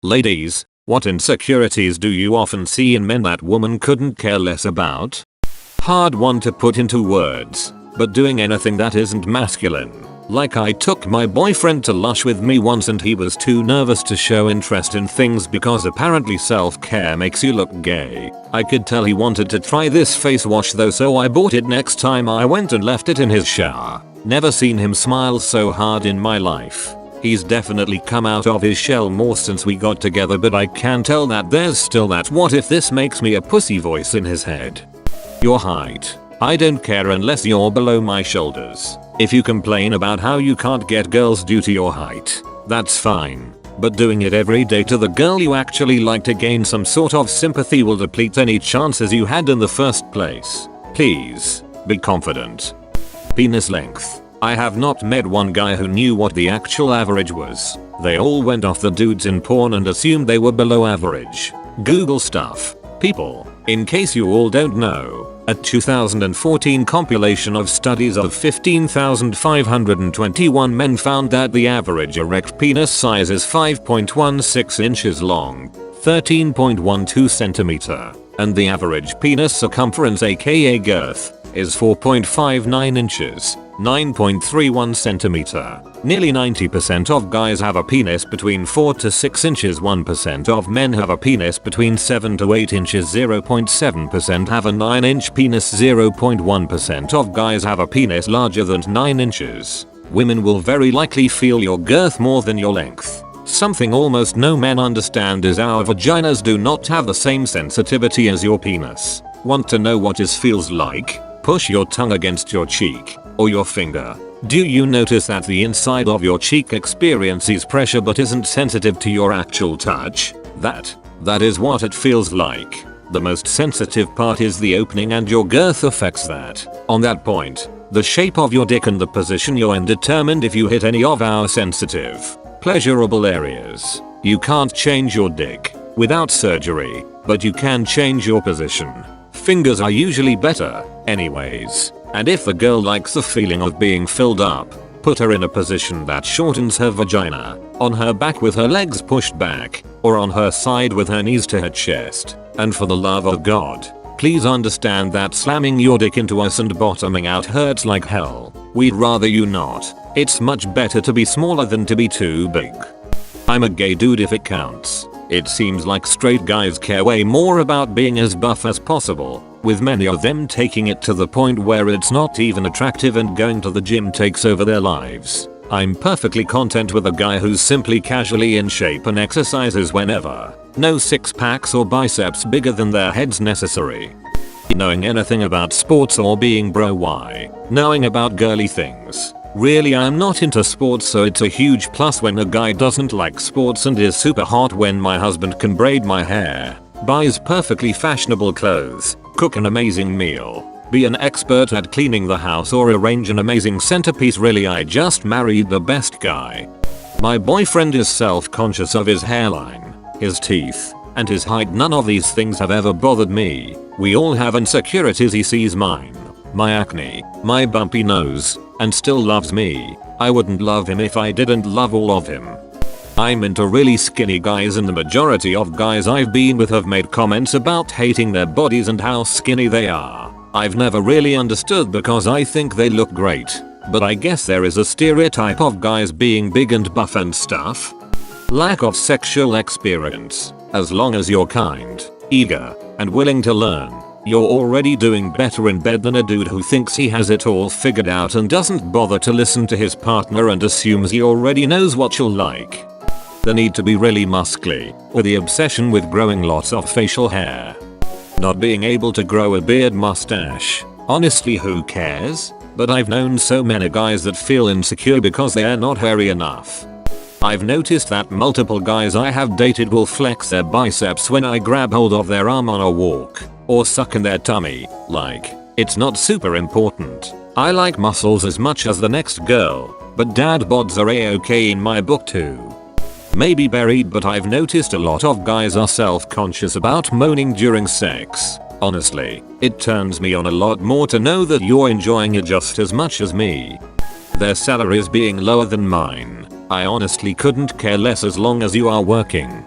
Ladies, what insecurities do you often see in men that women couldn't care less about? Hard one to put into words, but doing anything that isn't masculine. Like I took my boyfriend to Lush with me once and he was too nervous to show interest in things because apparently self-care makes you look gay. I could tell he wanted to try this face wash though, so I bought it next time I went and left it in his shower. Never seen him smile so hard in my life. He's definitely come out of his shell more since we got together, but I can tell that there's still that "what if this makes me a pussy" voice in his head. Your height. I don't care unless you're below my shoulders. If you complain about how you can't get girls due to your height, that's fine. But doing it every day to the girl you actually like to gain some sort of sympathy will deplete any chances you had in the first place. Please, be confident. Penis length. I have not met one guy who knew what the actual average was. They all went off the dudes in porn and assumed they were below average. Google stuff. People, in case you all don't know, a 2014 compilation of studies of 15,521 men found that the average erect penis size is 5.16 inches long, 13.12 cm, and the average penis circumference aka girth is 4.59 inches, 9.31 cm. Nearly 90% of guys have a penis between 4 to 6 inches, 1% of men have a penis between 7 to 8 inches, 0.7% have a 9-inch penis, 0.1% of guys have a penis larger than 9 inches. Women will very likely feel your girth more than your length. Something almost no men understand is our vaginas do not have the same sensitivity as your penis. Want to know what this feels like? Push your tongue against your cheek or your finger. Do you notice that the inside of your cheek experiences pressure but isn't sensitive to your actual touch? That is what it feels like. The most sensitive part is the opening and your girth affects that. On that point, the shape of your dick and the position you're in determined if you hit any of our sensitive, pleasurable areas. You can't change your dick without surgery, but you can change your position. Fingers are usually better, anyways. And if the girl likes the feeling of being filled up, put her in a position that shortens her vagina, on her back with her legs pushed back, or on her side with her knees to her chest. And for the love of God, please understand that slamming your dick into us and bottoming out hurts like hell. We'd rather you not. It's much better to be smaller than to be too big. I'm a gay dude if it counts. It seems like straight guys care way more about being as buff as possible, with many of them taking it to the point where it's not even attractive and going to the gym takes over their lives. I'm perfectly content with a guy who's simply casually in shape and exercises whenever. No six packs or biceps bigger than their heads necessary. Knowing anything about sports or being bro why? Knowing about girly things. Really, I'm not into sports, so it's a huge plus when a guy doesn't like sports and is super hot when my husband can braid my hair, buys perfectly fashionable clothes, cook an amazing meal, be an expert at cleaning the house or arrange an amazing centerpiece. Really, I just married the best guy. My boyfriend is self-conscious of his hairline, his teeth, and his height. None of these things have ever bothered me. We all have insecurities. He sees mine, my acne, my bumpy nose, and still loves me. I wouldn't love him if I didn't love all of him. I'm into really skinny guys, and the majority of guys I've been with have made comments about hating their bodies and how skinny they are. I've never really understood because I think they look great, but I guess there is a stereotype of guys being big and buff and stuff. Lack of sexual experience. As long as you're kind, eager, and willing to learn, you're already doing better in bed than a dude who thinks he has it all figured out and doesn't bother to listen to his partner and assumes he already knows what you'll like. The need to be really muscly, or the obsession with growing lots of facial hair. Not being able to grow a beard, mustache. Honestly, who cares? But I've known so many guys that feel insecure because they are not hairy enough. I've noticed that multiple guys I have dated will flex their biceps when I grab hold of their arm on a walk, or suck in their tummy, like, it's not super important. I like muscles as much as the next girl, but dad bods are a-okay in my book too. Maybe buried, but I've noticed a lot of guys are self-conscious about moaning during sex. Honestly, it turns me on a lot more to know that you're enjoying it just as much as me. Their salaries being lower than mine, I honestly couldn't care less as long as you are working.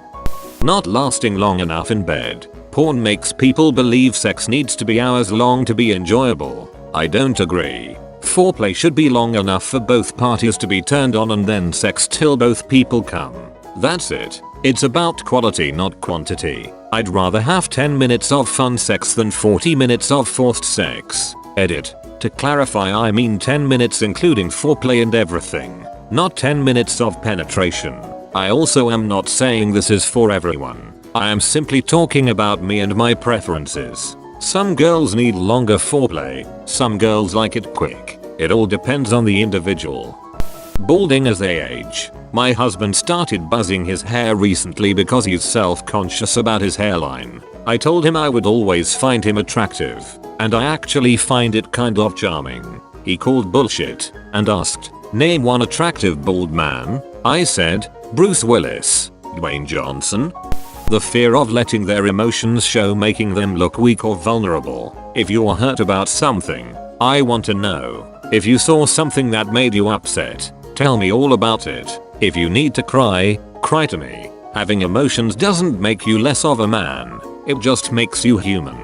Not lasting long enough in bed. Porn makes people believe sex needs to be hours long to be enjoyable. I don't agree. Foreplay should be long enough for both parties to be turned on and then sex till both people come. That's it. It's about quality, not quantity. I'd rather have 10 minutes of fun sex than 40 minutes of forced sex. Edit. To clarify, I mean 10 minutes including foreplay and everything, not 10 minutes of penetration. I also am not saying this is for everyone. I am simply talking about me and my preferences. Some girls need longer foreplay, some girls like it quick. It all depends on the individual. Balding as they age. My husband started buzzing his hair recently because he's self-conscious about his hairline. I told him I would always find him attractive, and I actually find it kind of charming. He called bullshit and asked, "Name one attractive bald man." I said, "Bruce Willis, Dwayne Johnson." The fear of letting their emotions show, making them look weak or vulnerable. If you're hurt about something, I want to know. If you saw something that made you upset, tell me all about it. If you need to cry, cry to me. Having emotions doesn't make you less of a man. It just makes you human.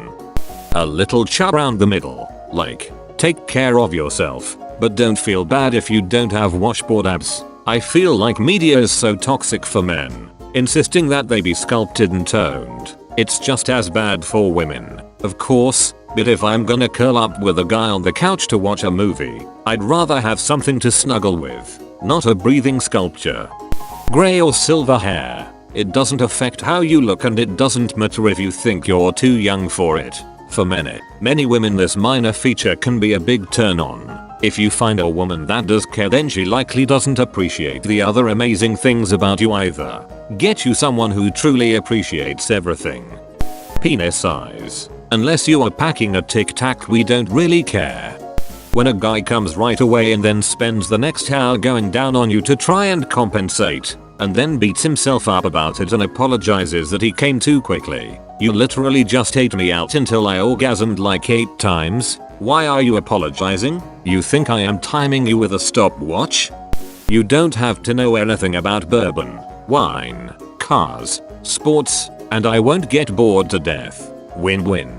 A little chub around the middle. Like, take care of yourself, but don't feel bad if you don't have washboard abs. I feel like media is so toxic for men, insisting that they be sculpted and toned. It's just as bad for women, of course, but if I'm gonna curl up with a guy on the couch to watch a movie, I'd rather have something to snuggle with, not a breathing sculpture. Grey or silver hair. It doesn't affect how you look, and it doesn't matter if you think you're too young for it. For many women this minor feature can be a big turn on. If you find a woman that does care, then she likely doesn't appreciate the other amazing things about you either. Get you someone who truly appreciates everything. Penis size. Unless you are packing a Tic Tac, we don't really care. When a guy comes right away and then spends the next hour going down on you to try and compensate, and then beats himself up about it and apologizes that he came too quickly. You literally just ate me out until I orgasmed like 8 times. Why are you apologizing? You think I am timing you with a stopwatch? You don't have to know anything about bourbon, wine, cars, sports, and I won't get bored to death. Win-win.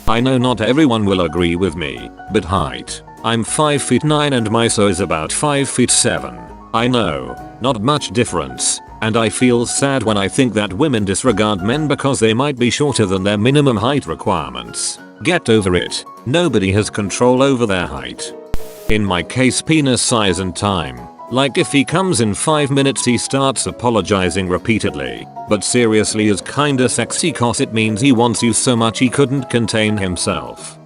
I know not everyone will agree with me, but height. I'm 5'9" and my so is about 5'7". I know, not much difference, and I feel sad when I think that women disregard men because they might be shorter than their minimum height requirements. Get over it. Nobody has control over their height. In my case, penis size and time. Like if he comes in 5 minutes he starts apologizing repeatedly, but seriously is kinda sexy cause it means he wants you so much he couldn't contain himself.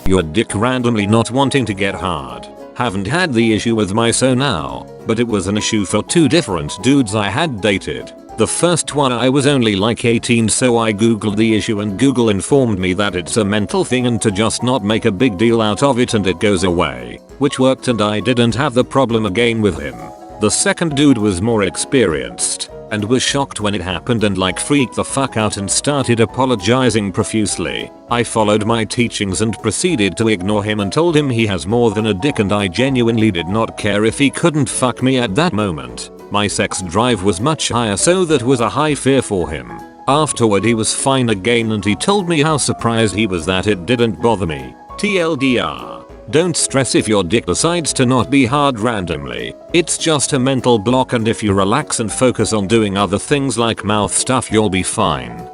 Your dick randomly not wanting to get hard. Haven't had the issue with my so now, but it was an issue for 2 different dudes I had dated. The first one I was only like 18, so I googled the issue and Google informed me that it's a mental thing and to just not make a big deal out of it and it goes away, which worked and I didn't have the problem again with him. The second dude was more experienced and was shocked when it happened and like freaked the fuck out and started apologizing profusely. I followed my teachings and proceeded to ignore him and told him he has more than a dick and I genuinely did not care if he couldn't fuck me at that moment. My sex drive was much higher, so that was a high fear for him. Afterward he was fine again and he told me how surprised he was that it didn't bother me. TLDR. Don't stress if your dick decides to not be hard randomly. It's just a mental block, and if you relax and focus on doing other things like mouth stuff, you'll be fine.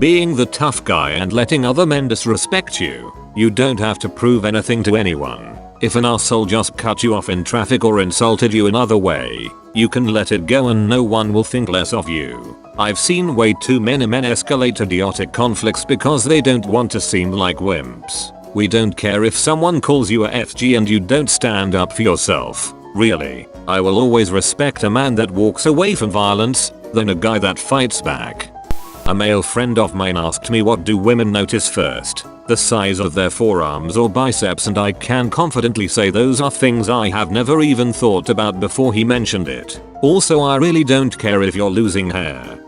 Being the tough guy and letting other men disrespect you. You don't have to prove anything to anyone. If an asshole just cut you off in traffic or insulted you another way, you can let it go and no one will think less of you. I've seen way too many men escalate idiotic conflicts because they don't want to seem like wimps. We don't care if someone calls you a FG and you don't stand up for yourself. Really, I will always respect a man that walks away from violence than a guy that fights back. A male friend of mine asked me what do women notice first, the size of their forearms or biceps, and I can confidently say those are things I have never even thought about before he mentioned it. Also, I really don't care if you're losing hair.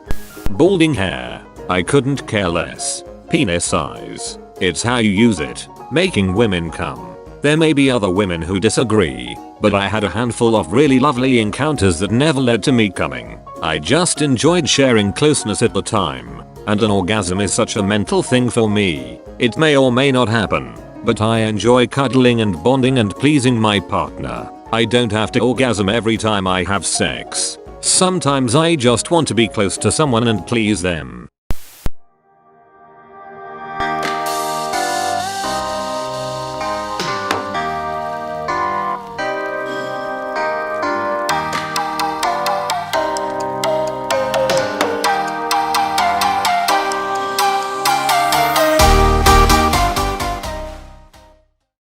Balding hair. I couldn't care less. Penis size. It's how you use it. Making women come. There may be other women who disagree, but I had a handful of really lovely encounters that never led to me coming. I just enjoyed sharing closeness at the time, and an orgasm is such a mental thing for me. It may or may not happen, but I enjoy cuddling and bonding and pleasing my partner. I don't have to orgasm every time I have sex. Sometimes I just want to be close to someone and please them.